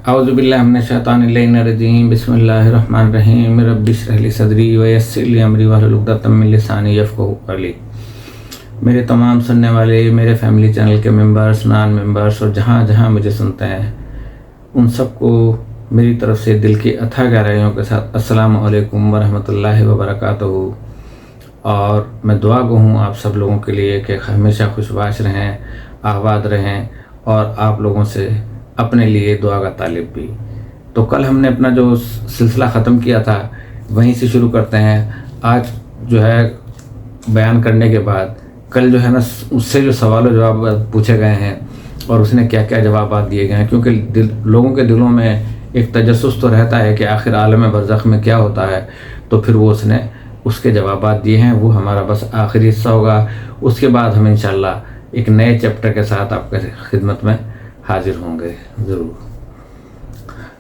औज़ुबिल्लाहि मिनश्शैतानिर्रजीम बिस्मिल्लाहिर्रहमानिर्रहीम रब्बि इश्रह ली सदरी व यस्सिर ली अमरी वहलुल उक़दतम मिन लिसानी यफ़क़हू क़ौली। मेरे तमाम सुनने वाले मेरे फैमिली चैनल के मेंबर्स, नॉन मेंबर्स और जहाँ जहाँ मुझे सुनते हैं उन सबको मेरी तरफ़ से दिल की अथाह गहराइयों के साथ अस्सलामु अलैकुम व रहमतुल्लाहि व बरकातुहू। और मैं दुआ गो हूँ आप सब लोगों के लिए कि हमेशा खुशबाश रहें, आबाद रहें और आप लोगों से अपने लिए दुआ का तालिब भी। तो कल हमने अपना जो सिलसिला ख़त्म किया था वहीं से शुरू करते हैं। आज जो है बयान करने के बाद कल जो है ना उससे जो सवाल जवाब पूछे गए हैं और उसने क्या क्या जवाब दिए गए हैं, क्योंकि लोगों के दिलों में एक तजस्सुस तो रहता है कि आखिर आलम बरज़ख में क्या होता है। तो फिर वो उसने उसके जवाब दिए हैं, वो हमारा बस आखिरी हिस्सा होगा। उसके बाद हम इंशाअल्लाह एक नए चैप्टर के साथ आपके खिदमत में हाजिर होंगे ज़रूर।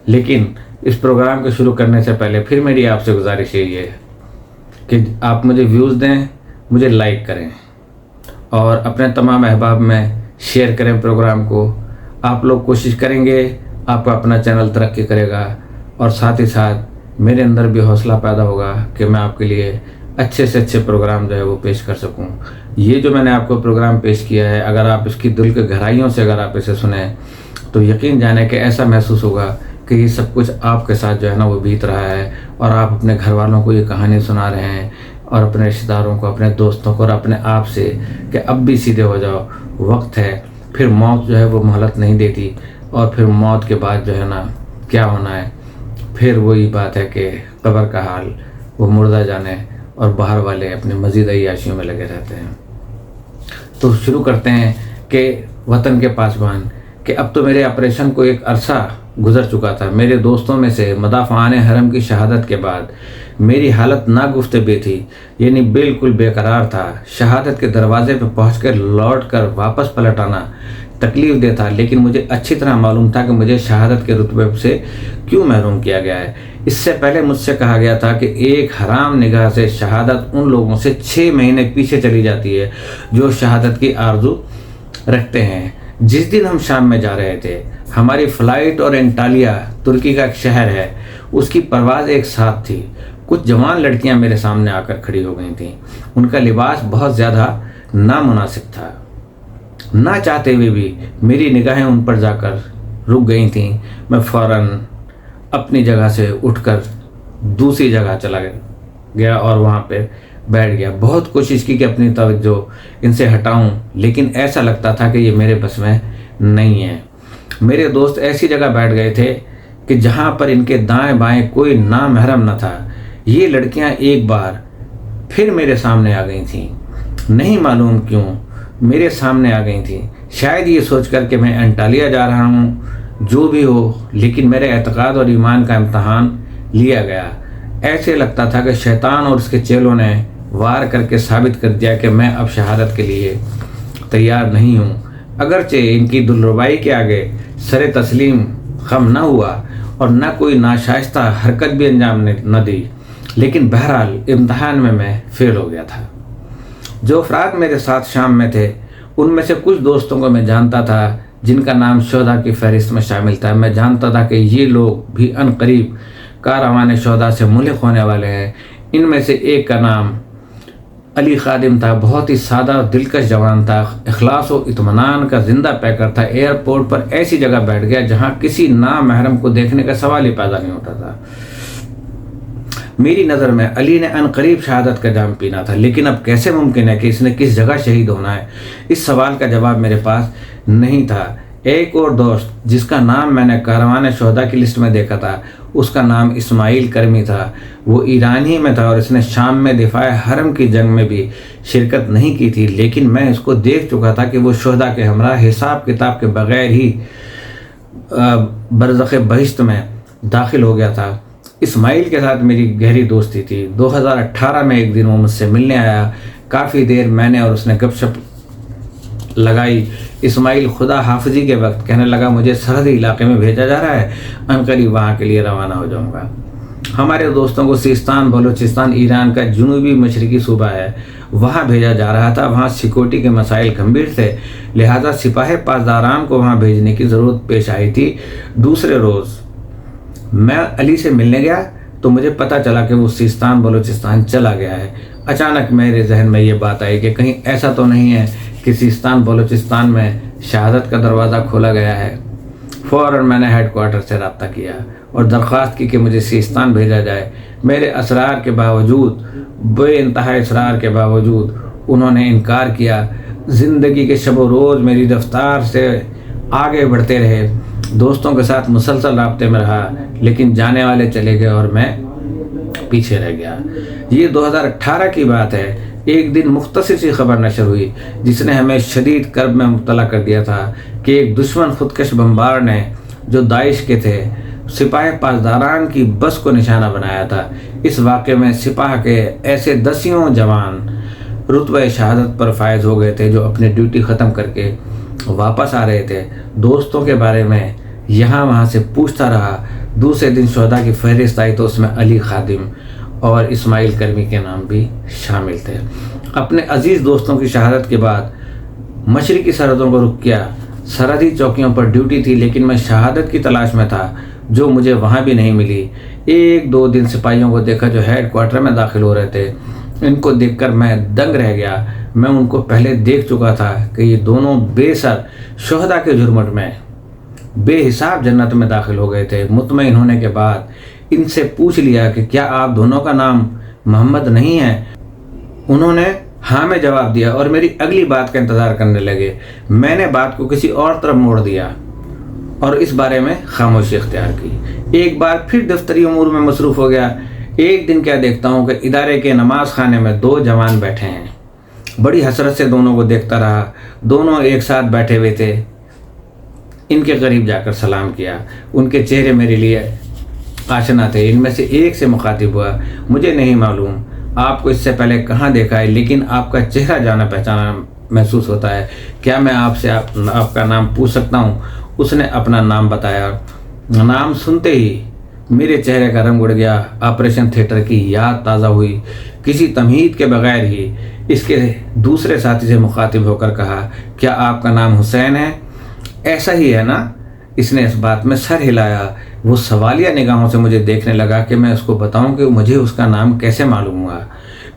लेकिन इस प्रोग्राम को शुरू करने से पहले फिर मेरी आपसे गुजारिश यही है कि आप मुझे व्यूज़ दें, मुझे लाइक करें और अपने तमाम अहबाब में शेयर करें प्रोग्राम को। आप लोग कोशिश करेंगे, आपका अपना चैनल तरक्की करेगा और साथ ही साथ मेरे अंदर भी हौसला पैदा होगा कि मैं आपके लिए अच्छे से अच्छे प्रोग्राम जो है वो पेश कर सकूं। ये जो मैंने आपको प्रोग्राम पेश किया है, अगर आप इसकी दिल के गहराइयों से अगर आप इसे सुने तो यकीन जाने कि ऐसा महसूस होगा कि ये सब कुछ आपके साथ जो है ना वो बीत रहा है और आप अपने घर वालों को ये कहानी सुना रहे हैं और अपने रिश्तेदारों को, अपने दोस्तों को और अपने आप से कि अब भी सीधे हो जाओ, वक्त है। फिर मौत जो है वो मोहलत नहीं देती और फिर मौत के बाद जो है ना क्या होना है, फिर वही बात है कि कब्र का हाल वो मुर्दा जाने और बाहर वाले अपने मज़ीद अय्याशियों में लगे रहते हैं। तो शुरू करते हैं कि वतन के पासबान कि अब तो मेरे ऑपरेशन को एक अरसा गुजर चुका था। मेरे दोस्तों में से मदाफ़ाने हरम की शहादत के बाद मेरी हालत नागुफ्ते थी, यानी बिल्कुल बेकरार था। शहादत के दरवाजे पर पहुँचकर लौट कर वापस पलट आना तकलीफ दे था, लेकिन मुझे अच्छी तरह मालूम था कि मुझे शहादत के रुतबे से क्यों महरूम किया गया है। इससे पहले मुझसे कहा गया था कि एक हराम निगाह से शहादत उन लोगों से 6 महीने पीछे चली जाती है जो शहादत की आरजू रखते हैं। जिस दिन हम शाम में जा रहे थे, हमारी फ़्लाइट और एंटालिया तुर्की का एक शहर है, उसकी परवाज़ एक साथ थी। कुछ जवान लड़कियां मेरे सामने आकर खड़ी हो गई थीं। उनका लिबास बहुत ज़्यादा नामुनासिब था। ना चाहते हुए भी मेरी निगाहें उन पर जाकर रुक गई थीं। मैं फ़ौरन अपनी जगह से उठकर दूसरी जगह चला गया और वहाँ पे बैठ गया। बहुत कोशिश की कि अपनी तवज्जो इनसे हटाऊं, लेकिन ऐसा लगता था कि ये मेरे बस में नहीं है। मेरे दोस्त ऐसी जगह बैठ गए थे कि जहाँ पर इनके दाएं बाएं कोई नामहरम न था। ये लड़कियाँ एक बार फिर मेरे सामने आ गई थीं। नहीं मालूम क्यों मेरे सामने आ गई थी, शायद ये सोचकर कि मैं एंटालिया जा रहा हूँ। जो भी हो, लेकिन मेरे एतक़ाद और ईमान का इम्तहान लिया गया। ऐसे लगता था कि शैतान और उसके चेलों ने वार करके साबित कर दिया कि मैं अब शहादत के लिए तैयार नहीं हूँ। अगरचे इनकी दिलरुबाई के आगे सरे तस्लीम खम न हुआ और न कोई नाशाइस्ता हरकत भी अंजाम न दी, लेकिन बहरहाल इम्तहान में मैं फ़ेल हो गया था। जो अफराद मेरे साथ शाम में थे उनमें से कुछ दोस्तों को मैं जानता था जिनका नाम शोधा की फहरिस्त में शामिल था। मैं जानता था कि ये लोग भी अनकरीब कारवान शोधा से मुल्क होने वाले हैं। इनमें से एक का नाम अली खादिम था। बहुत ही सादा और दिलकश जवान था, इखलास और इत्मीनान का जिंदा पैकर था। एयरपोर्ट पर ऐसी जगह बैठ गया जहाँ किसी नामहरम को देखने का सवाल ही पैदा नहीं होता था। मेरी नज़र में अली ने अनकरीब शहादत का जाम पीना था, लेकिन अब कैसे मुमकिन है कि इसने किस जगह शहीद होना है? इस सवाल का जवाब मेरे पास नहीं था। एक और दोस्त जिसका नाम मैंने कारवान शोहदा की लिस्ट में देखा था, उसका नाम इस्माइल करमी था। वो ईरान ही में था और इसने शाम में दिफाए हरम की जंग में भी शिरकत नहीं की थी, लेकिन मैं इसको देख चुका था कि वो शोहदा के हमरा हिसाब किताब के बगैर ही बरज़ख़ बहिश्त में दाखिल हो गया था। इस्माइल के साथ मेरी गहरी दोस्ती थी। 2018 में एक दिन वो मुझसे मिलने आया। काफ़ी देर मैंने और उसने गपशप लगाई। इस्माइल खुदा हाफिजी के वक्त कहने लगा, मुझे सरहदी इलाके में भेजा जा रहा है, अनकरीब वहाँ के लिए रवाना हो जाऊँगा। हमारे दोस्तों को सिस्तान बलूचिस्तान ईरान का जुनूबी मशरकी सूबा है वहाँ भेजा जा रहा था। वहाँ सिक्योरिटी के मसाइल गंभीर थे, लिहाजा सिपाही पासदारान को वहाँ भेजने की ज़रूरत पेश आई थी। दूसरे रोज़ मैं अली से मिलने गया तो मुझे पता चला कि वो सिस्तान बलूचिस्तान चला गया है। अचानक मेरे जहन में ये बात आई कि कहीं ऐसा तो नहीं है कि सिस्तान बलूचिस्तान में शहादत का दरवाज़ा खोला गया है। फ़ौरन मैंने हेडक्वार्टर से रब्ता किया और दरख्वास्त की कि मुझे सिस्तान भेजा जाए। मेरे असरार के बावजूद, बेइंतहा इसरार के बावजूद उन्होंने इनकार किया। ज़िंदगी के शब रोज़ मेरी रफ्तार से आगे बढ़ते रहे, दोस्तों के साथ मुसलसल राब्ते में रहा, लेकिन जाने वाले चले गए और मैं पीछे रह गया। ये 2018 की बात है। एक दिन मुख्तसर सी खबर नशर हुई जिसने हमें शदीद कर्ब में मुब्तला कर दिया था कि एक दुश्मन खुदकश बमबार ने, जो दाइश के थे, सिपाही पासदारान की बस को निशाना बनाया था। इस वाक़े में सिपाह के ऐसे दसियों जवान रुतबे शहादत पर फायज हो गए थे जो अपनी ड्यूटी ख़त्म करके वापस आ रहे थे। दोस्तों के बारे में यहाँ वहाँ से पूछता रहा। दूसरे दिन शोहदा की फहरिस्त आई तो उसमें अली खादिम और इस्माइल कर्मी के नाम भी शामिल थे। अपने अजीज़ दोस्तों की शहादत के बाद मशरिकी सरहदों को रुक किया। सरहदी चौकियों पर ड्यूटी थी, लेकिन मैं शहादत की तलाश में था जो मुझे वहाँ भी नहीं मिली। एक दो दिन सिपाहियों को देखा जो हेड क्वार्टर में दाखिल हो रहे थे। इनको देखकर मैं दंग रह गया। मैं उनको पहले देख चुका था कि ये दोनों बेसर शोहदा के जुर्मट में बेहिसाब जन्नत में दाखिल हो गए थे। मुतमईन होने के बाद इनसे पूछ लिया कि क्या आप दोनों का नाम मोहम्मद नहीं है? उन्होंने हाँ में जवाब दिया और मेरी अगली बात का इंतज़ार करने लगे। मैंने बात को किसी और तरफ मोड़ दिया और इस बारे में खामोशी इख्तियार की। एक बार फिर दफ्तरी उमूर में मसरूफ़ हो गया। एक दिन क्या देखता हूँ कि इदारे के नमाज खाने में दो जवान बैठे हैं। बड़ी हसरत से दोनों को देखता रहा। दोनों एक साथ बैठे हुए थे। इनके करीब जाकर सलाम किया। उनके चेहरे मेरे लिए आशना थे। इनमें से एक से मुखातिब हुआ, मुझे नहीं मालूम आपको इससे पहले कहाँ देखा है, लेकिन आपका चेहरा जाना पहचाना महसूस होता है। क्या मैं आपसे आपका नाम पूछ सकता हूँ? उसने अपना नाम बताया। नाम सुनते ही मेरे चेहरे का रंग उड़ गया। ऑपरेशन थिएटर की याद ताज़ा हुई। किसी तमहीद के बगैर ही इसके दूसरे साथी से मुखातिब होकर कहा, क्या आपका नाम हुसैन है? ऐसा ही है ना? इसने इस बात में सर हिलाया। वो सवालिया निगाहों से मुझे देखने लगा कि मैं उसको बताऊं कि मुझे उसका नाम कैसे मालूम हुआ।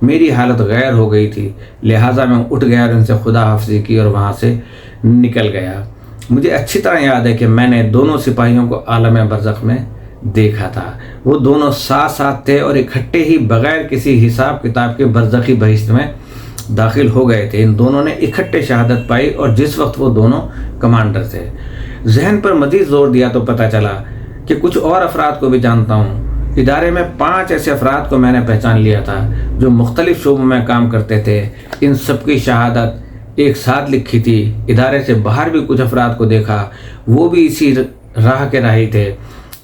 मेरी हालत गैर हो गई थी, लिहाजा मैं उठ गया और उनसे खुदा हाफिज़ी की और वहाँ से निकल गया। मुझे अच्छी तरह याद है कि मैंने दोनों सिपाहियों को आलम बरज़ख में देखा था। वो दोनों साथ साथ थे और इकट्ठे ही बग़ैर किसी हिसाब किताब के बरज़खी बहिश्त में दाखिल हो गए थे। इन दोनों ने इकट्ठे शहादत पाई और जिस वक्त वो दोनों कमांडर थे। जहन पर मज़ीद जोर दिया तो पता चला कि कुछ और अफराद को भी जानता हूँ। इदारे में 5 ऐसे अफराद को मैंने पहचान लिया था जो मुख्तलिफ शोबों में काम करते थे। इन सब की शहादत एक साथ लिखी थी। इदारे से बाहर भी कुछ अफराद को देखा, वो भी इसी राह के राही थे।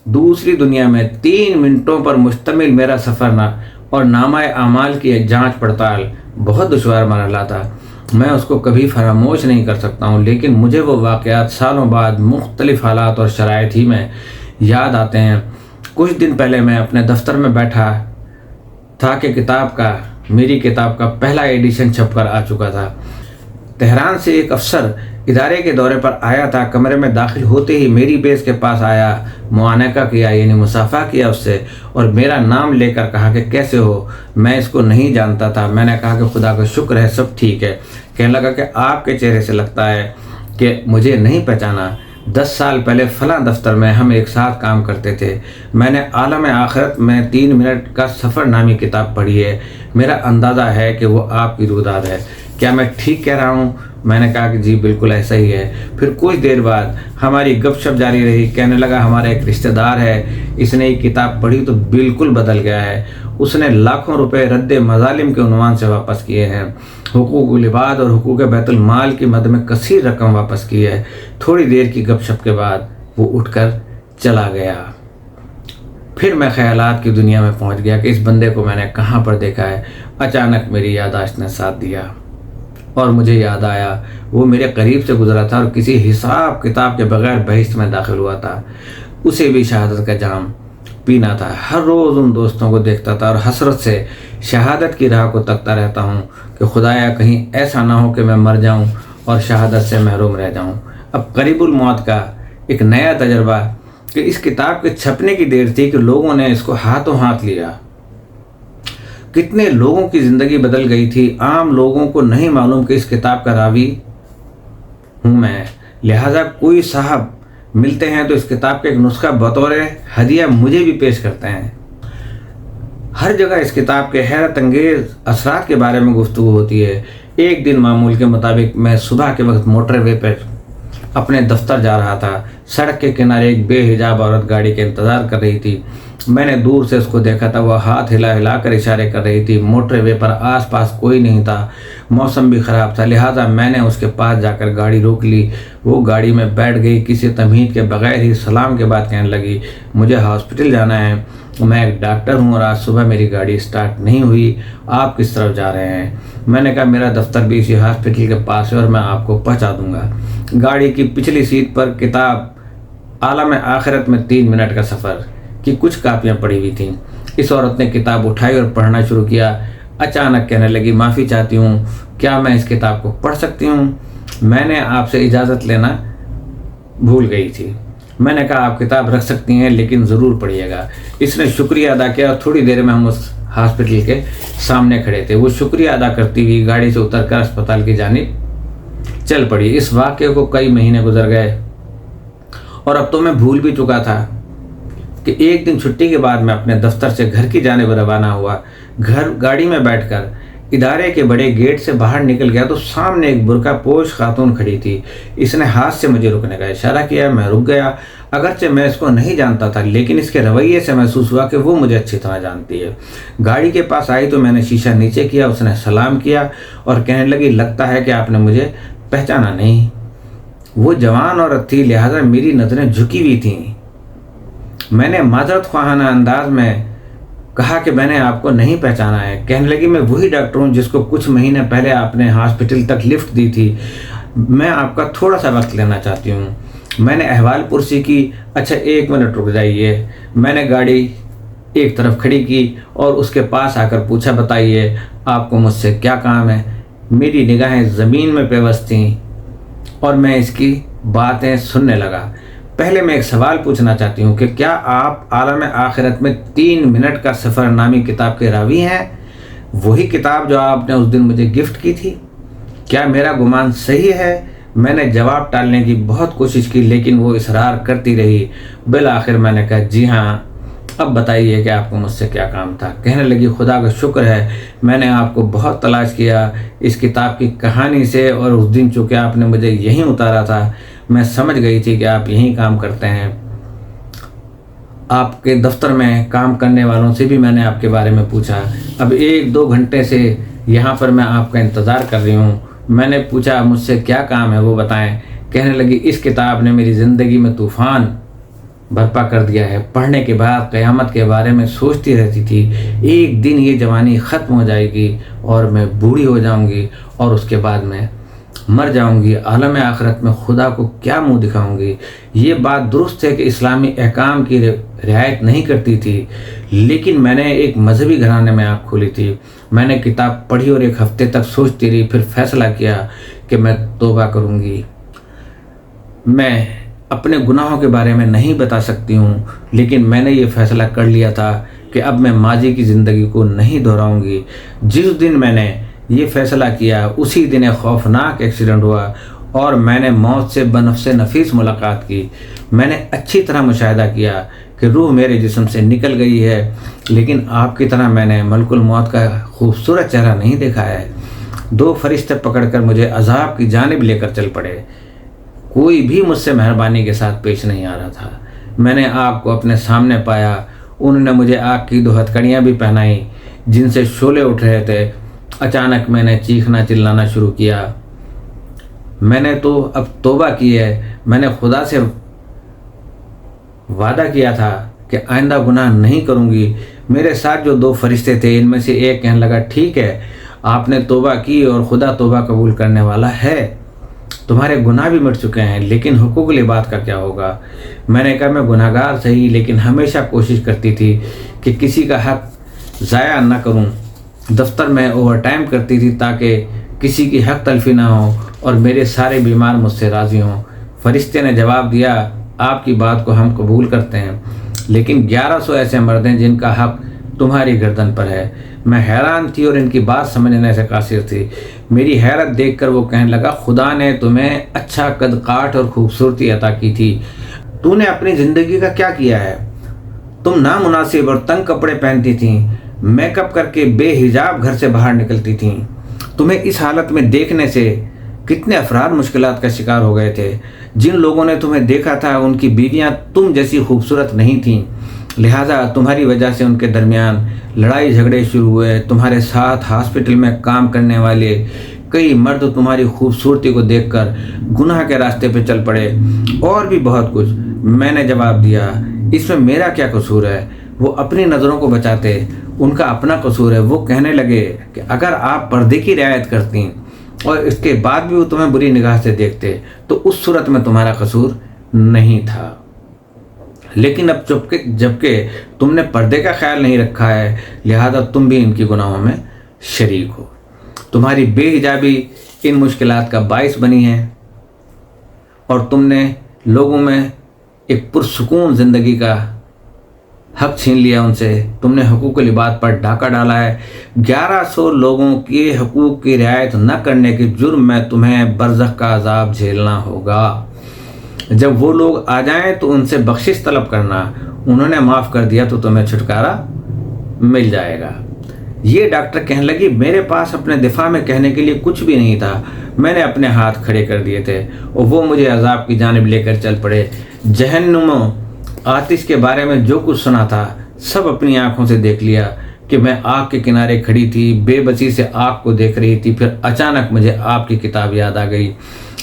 दूसरी दुनिया में 3 मिनटों पर मुश्तमिल मेरा सफ़र और नामाए आमाल की जाँच पड़ताल बहुत दुश्वार मरहला था। मैं उसको कभी फरामोश नहीं कर सकता हूँ, लेकिन मुझे वो वाक़यात सालों बाद मुख्तलिफ हालात और शराइत ही में याद आते हैं। कुछ दिन पहले मैं अपने दफ्तर में बैठा था कि मेरी किताब का पहला एडिशन छपकर आ चुका था। तेहरान से एक अफसर इदारे के दौरे पर आया था। कमरे में दाखिल होते ही मेरी बेस के पास आया, मुआनका किया, यानी मुसाफा किया उससे और मेरा नाम लेकर कहा कि कैसे हो? मैं इसको नहीं जानता था। मैंने कहा कि खुदा का शुक्र है, सब ठीक है। कहने लगा कि आपके चेहरे से लगता है कि मुझे नहीं पहचाना। 10 साल पहले फ़लाँ दफ्तर में हम एक साथ काम करते थे। मैंने आलम आखिरत में 3 मिनट का सफ़र नामी किताब पढ़ी है। मेरा अंदाज़ा है कि वो आपकी रुदाद है। क्या मैं ठीक कह रहा हूँ? मैंने कहा कि जी बिल्कुल ऐसा ही है। फिर कुछ देर बाद हमारी गपशप जारी रही। कहने लगा हमारा एक रिश्तेदार है, इसने ये किताब पढ़ी तो बिल्कुल बदल गया है। उसने लाखों रुपए रद्द मज़ालिम के उन्वान से वापस किए हैं। हुकूकुल इबाद और हुकूक बैतुल माल की मद में कसीर रकम वापस की है। थोड़ी देर की गपशप के बाद वो उठकर चला गया। फिर मैं ख्यालात की दुनिया में पहुंच गया कि इस बंदे को मैंने कहाँ पर देखा है। अचानक मेरी याददाश्त ने साथ दिया और मुझे याद आया वो मेरे करीब से गुजरा था और किसी हिसाब किताब के बगैर बहिश्त में दाखिल हुआ था। उसे भी शहादत का जाम पीना था। हर रोज़ उन दोस्तों को देखता था और हसरत से शहादत की राह को तकता रहता हूँ कि खुदाया कहीं ऐसा ना हो कि मैं मर जाऊँ और शहादत से महरूम रह जाऊँ। अब करीबुल मौत का एक नया तजर्बा कि इस किताब के छपने की देर थी कि लोगों ने इसको हाथों हाथ लिया। कितने लोगों की ज़िंदगी बदल गई थी। आम लोगों को नहीं मालूम कि इस किताब का रावी हूँ मैं, लिहाजा कोई साहब मिलते हैं तो इस किताब का एक नुस्खा बतौर हदिया मुझे भी पेश करते हैं। हर जगह इस किताब के हैरत अंगेज असरात के बारे में गुफ्तगू होती है। एक दिन मामूल के मुताबिक मैं सुबह के वक्त मोटरवे पर अपने दफ्तर जा रहा था। सड़क के किनारे एक बेहिजाब औरत गाड़ी के इंतज़ार कर रही थी। मैंने दूर से उसको देखा था। वह हाथ हिला हिला कर इशारे कर रही थी। मोटरवे पर आसपास कोई नहीं था, मौसम भी ख़राब था, लिहाजा मैंने उसके पास जाकर गाड़ी रोक ली। वो गाड़ी में बैठ गई। किसी तमहीद के बगैर ही सलाम के बाद कहने लगी, मुझे हॉस्पिटल जाना है, मैं एक डॉक्टर हूँ और आज सुबह मेरी गाड़ी स्टार्ट नहीं हुई। आप किस तरफ जा रहे हैं? मैंने कहा मेरा दफ्तर भी इसी हॉस्पिटल के पास है और मैं आपको पहुँचा दूँगा। गाड़ी की पिछली सीट पर किताब आलम आखिरत में 3 मिनट का सफ़र की कुछ कापियाँ पड़ी हुई थीं। इस औरत ने किताब उठाई और पढ़ना शुरू किया। अचानक कहने लगी, माफ़ी चाहती हूँ, क्या मैं इस किताब को पढ़ सकती हूँ? मैंने आपसे इजाज़त लेना भूल गई थी। मैंने कहा आप किताब रख सकती हैं लेकिन ज़रूर पढ़िएगा। इसने शुक्रिया अदा किया और थोड़ी देर में हम उस हॉस्पिटल के सामने खड़े थे। वो शुक्रिया अदा करती हुई गाड़ी से उतरकर अस्पताल की जानिब चल पड़ी। इस वाक़े को कई महीने गुजर गए और अब तो मैं भूल भी चुका था कि एक दिन छुट्टी के बाद मैं अपने दफ्तर से घर की जानिब रवाना हुआ। गाड़ी में बैठकर इदारे के बड़े गेट से बाहर निकल गया तो सामने एक बुर्का पोश खातून खड़ी थी। इसने हाथ से मुझे रुकने का इशारा किया। मैं रुक गया। अगरचे मैं इसको नहीं जानता था लेकिन इसके रवैये से महसूस हुआ कि वो मुझे अच्छी तरह जानती है। गाड़ी के पास आई तो मैंने शीशा नीचे किया। उसने सलाम किया और कहने लगी, लगता है कि आपने मुझे पहचाना नहीं। वो जवान औरत थी, लिहाजा मेरी नज़रें झुकी हुई थीं। मैंने माजरत ख्वाहाना अंदाज में कहा कि मैंने आपको नहीं पहचाना है। कहने लगी, मैं वही डॉक्टर हूँ जिसको कुछ महीने पहले आपने हॉस्पिटल तक लिफ्ट दी थी। मैं आपका थोड़ा सा वक्त लेना चाहती हूँ। मैंने अहवाल पुरसी की। अच्छा 1 मिनट रुक जाइए। मैंने गाड़ी एक तरफ खड़ी की और उसके पास आकर पूछा, बताइए आपको मुझसे क्या काम है? मेरी निगाहें ज़मीन में पेवस्त थीं और मैं इसकी बातें सुनने लगा। पहले मैं एक सवाल पूछना चाहती हूँ कि क्या आप आलम आखिरत में 3 मिनट का सफ़र नामी किताब के रावी हैं? वही किताब जो आपने उस दिन मुझे गिफ्ट की थी? क्या मेरा गुमान सही है? मैंने जवाब टालने की बहुत कोशिश की लेकिन वो इसरार करती रही। बिल आखिर मैंने कहा, जी हाँ, अब बताइए कि आपको मुझसे क्या काम था? कहने लगी, खुदा का शुक्र है मैंने आपको बहुत तलाश किया इस किताब की कहानी से और उस दिन चूँकि आपने मुझे यहीं उतारा था मैं समझ गई थी कि आप यहीं काम करते हैं। आपके दफ्तर में काम करने वालों से भी मैंने आपके बारे में पूछा। अब 1-2 घंटे से यहाँ पर मैं आपका इंतज़ार कर रही हूँ। मैंने पूछा मुझसे क्या काम है वो बताएं। कहने लगी, इस किताब ने मेरी ज़िंदगी में तूफ़ान बर्पा कर दिया है। पढ़ने के बाद क़यामत के बारे में सोचती रहती थी। एक दिन ये जवानी ख़त्म हो जाएगी और मैं बूढ़ी हो जाऊंगी और उसके बाद मैं मर जाऊंगी। आलम आखिरत में खुदा को क्या मुंह दिखाऊंगी? ये बात दुरुस्त है कि इस्लामी अहकाम की रियायत नहीं करती थी लेकिन मैंने एक मजहबी घराने में आँख खोली थी। मैंने किताब पढ़ी और 1 हफ्ते तक सोचती रही। फिर फैसला किया कि मैं तौबा करूंगी। मैं अपने गुनाहों के बारे में नहीं बता सकती हूँ लेकिन मैंने ये फ़ैसला कर लिया था कि अब मैं माजी की ज़िंदगी को नहीं दोहराऊंगी। जिस दिन मैंने ये फ़ैसला किया उसी दिन एक खौफनाक एक्सीडेंट हुआ और मैंने मौत से बनफ़्से नफीस मुलाकात की। मैंने अच्छी तरह मुशाहिदा किया कि रूह मेरे जिस्म से निकल गई है लेकिन आपकी तरह मैंने मलकुल मौत का खूबसूरत चेहरा नहीं देखा है। 2 फरिश्ते पकड़कर मुझे अजाब की जानिब लेकर चल पड़े। कोई भी मुझसे मेहरबानी के साथ पेश नहीं आ रहा था। मैंने आग को अपने सामने पाया। उन्होंने मुझे आग की 2 हथकड़ियाँ भी पहनाई जिनसे शोले उठ रहे थे। अचानक मैंने चीखना चिल्लाना शुरू किया। मैंने तो अब तौबा की है। मैंने खुदा से वादा किया था कि आइंदा गुनाह नहीं करूँगी। मेरे साथ जो 2 फरिश्ते थे इनमें से एक कहने लगा, ठीक है आपने तौबा की और खुदा तौबा कबूल करने वाला है। तुम्हारे गुनाह भी मिट चुके हैं लेकिन हुकूकुल इबाद का क्या होगा? मैंने कहा, मैं गुनाहगार सही लेकिन हमेशा कोशिश करती थी कि किसी का हक ज़ाया न करूं। دفتر میں اوور ٹائم کرتی تھی تاکہ کسی کی حق تلفی نہ ہو اور میرے سارے بیمار مجھ سے راضی ہوں۔ فرشتے نے جواب دیا، آپ کی بات کو ہم قبول کرتے ہیں، لیکن 1100 ایسے مرد ہیں جن کا حق تمہاری گردن پر ہے۔ میں حیران تھی اور ان کی بات سمجھنے سے قاصر تھی۔ میری حیرت دیکھ کر وہ کہنے لگا، خدا نے تمہیں اچھا قد کاٹ اور خوبصورتی عطا کی تھی، تو نے اپنی زندگی کا کیا کیا ہے؟ تم نامناسب اور تنگ کپڑے پہنتی تھیں، میک اپ کر کے بے حجاب گھر سے باہر نکلتی تھیں۔ تمہیں اس حالت میں دیکھنے سے کتنے افراد مشکلات کا شکار ہو گئے تھے۔ جن لوگوں نے تمہیں دیکھا تھا ان کی بیویاں تم جیسی خوبصورت نہیں تھیں، لہٰذا تمہاری وجہ سے ان کے درمیان لڑائی جھگڑے شروع ہوئے۔ تمہارے ساتھ ہاسپٹل میں کام کرنے والے کئی مرد تمہاری خوبصورتی کو دیکھ کر گناہ کے راستے پہ چل پڑے، اور بھی بہت کچھ۔ میں نے جواب دیا، اس میں میرا کیا قصور ہے؟ وہ اپنی نظروں کو بچاتے، ان کا اپنا قصور ہے۔ وہ کہنے لگے کہ اگر آپ پردے کی رعایت کرتی اور اس کے بعد بھی وہ تمہیں بری نگاہ سے دیکھتے تو اس صورت میں تمہارا قصور نہیں تھا، لیکن اب جبکہ تم نے پردے کا خیال نہیں رکھا ہے، لہذا تم بھی ان کی گناہوں میں شریک ہو۔ تمہاری بے حجابی ان مشکلات کا باعث بنی ہے اور تم نے لوگوں میں ایک پرسکون زندگی کا حق چھین لیا ان سے۔ تم نے حقوق العباد پر ڈاکہ ڈالا ہے۔ 1100 لوگوں کے حقوق کی رعایت نہ کرنے کے جرم میں تمہیں برزخ کا عذاب جھیلنا ہوگا۔ جب وہ لوگ آ جائیں تو ان سے بخشش طلب کرنا، انہوں نے معاف کر دیا تو تمہیں چھٹکارا مل جائے گا۔ یہ ڈاکٹر کہنے لگی، میرے پاس اپنے دفاع میں کہنے کے لیے کچھ بھی نہیں تھا، میں نے اپنے ہاتھ کھڑے کر دیے تھے اور وہ مجھے عذاب کی جانب لے کر چل پڑے۔ جہنم و آتش کے بارے میں جو کچھ سنا تھا سب اپنی آنکھوں سے دیکھ لیا کہ میں آگ کے کنارے کھڑی تھی، بے بسی سے آگ کو دیکھ رہی تھی۔ پھر اچانک مجھے آپ کی کتاب یاد آ گئی۔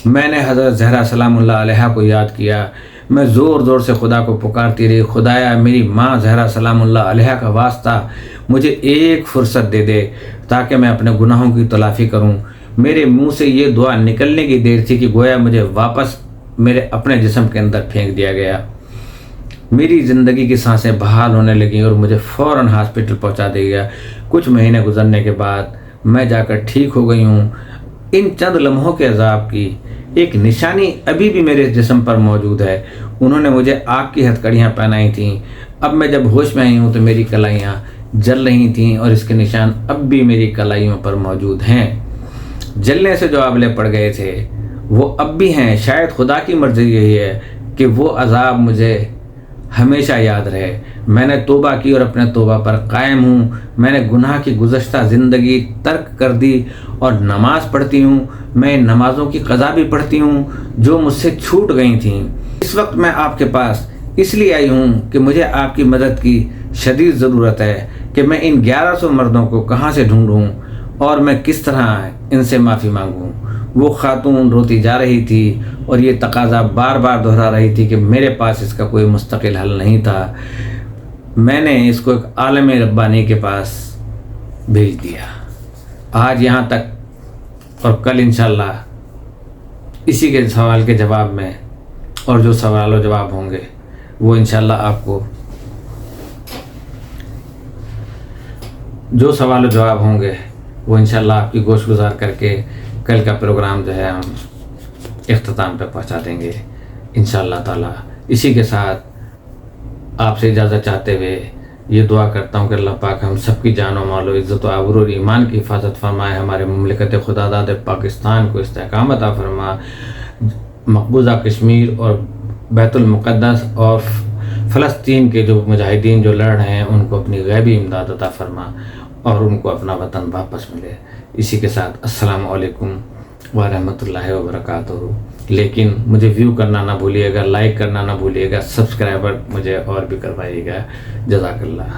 میں نے حضرت زہرا سلام اللہ علیہا کو یاد کیا۔ میں زور زور سے خدا کو پکارتی رہی، خدایا میری ماں زہرا سلام اللہ علیہا کا واسطہ مجھے ایک فرصت دے دے تاکہ میں اپنے گناہوں کی تلافی کروں۔ میرے منہ سے یہ دعا نکلنے کی دیر تھی کہ گویا مجھے واپس میرے اپنے جسم کے اندر پھینک دیا گیا۔ میری زندگی کی سانسیں بحال ہونے لگیں اور مجھے فوراً ہاسپٹل پہنچا دیا گیا۔ کچھ مہینے گزرنے کے بعد میں جا کر ٹھیک ہو گئی ہوں۔ ان چند لمحوں کے عذاب کی ایک نشانی ابھی بھی میرے جسم پر موجود ہے۔ انہوں نے مجھے آگ کی ہتھکڑیاں پہنائی تھیں۔ اب میں جب ہوش میں آئی ہوں تو میری کلائیاں جل رہی تھیں اور اس کے نشان اب بھی میری کلائیوں پر موجود ہیں۔ جلنے سے جو آبلے پڑ گئے تھے وہ اب بھی ہیں۔ شاید خدا کی مرضی یہی ہے کہ وہ عذاب مجھے ہمیشہ یاد رہے۔ میں نے توبہ کی اور اپنے توبہ پر قائم ہوں۔ میں نے گناہ کی گزشتہ زندگی ترک کر دی اور نماز پڑھتی ہوں۔ میں نمازوں کی قضا بھی پڑھتی ہوں جو مجھ سے چھوٹ گئی تھیں۔ اس وقت میں آپ کے پاس اس لیے آئی ہوں کہ مجھے آپ کی مدد کی شدید ضرورت ہے کہ میں ان 1100 مردوں کو کہاں سے ڈھونڈوں اور میں کس طرح ان سے معافی مانگوں۔ وہ خاتون روتی جا رہی تھی اور یہ تقاضا بار بار دہرا رہی تھی کہ میرے پاس اس کا کوئی مستقل حل نہیں تھا۔ میں نے اس کو ایک عالم ربانی کے پاس بھیج دیا۔ آج یہاں تک اور کل انشاءاللہ اسی کے سوال کے جواب میں اور جو سوال و جواب ہوں گے وہ انشاءاللہ آپ کو جو سوال و جواب ہوں گے وہ انشاءاللہ آپ کی گوش گزار کر کے کل کا پروگرام جو ہے ہم اختتام پہ پہنچا دیں گے انشاءاللہ تعالی۔ اسی کے ساتھ آپ سے اجازت چاہتے ہوئے یہ دعا کرتا ہوں کہ اللہ پاک ہم سب کی جان و مال و عزت و آبرو اور ایمان کی حفاظت فرمائے، ہمارے مملکت خدا داد پاکستان کو استحکام عطا فرما، مقبوضہ کشمیر اور بیت المقدس اور فلسطین کے جو مجاہدین جو لڑ رہے ہیں ان کو اپنی غیبی امداد عطا فرما اور ان کو اپنا وطن واپس ملے۔ اسی کے ساتھ السلام علیکم ورحمۃ اللہ وبرکاتہ۔ لیکن مجھے ویو کرنا نہ بھولیے گا، لائک کرنا نہ بھولیے گا، سبسکرائبر مجھے اور بھی کروائیے گا۔ جزاک اللہ۔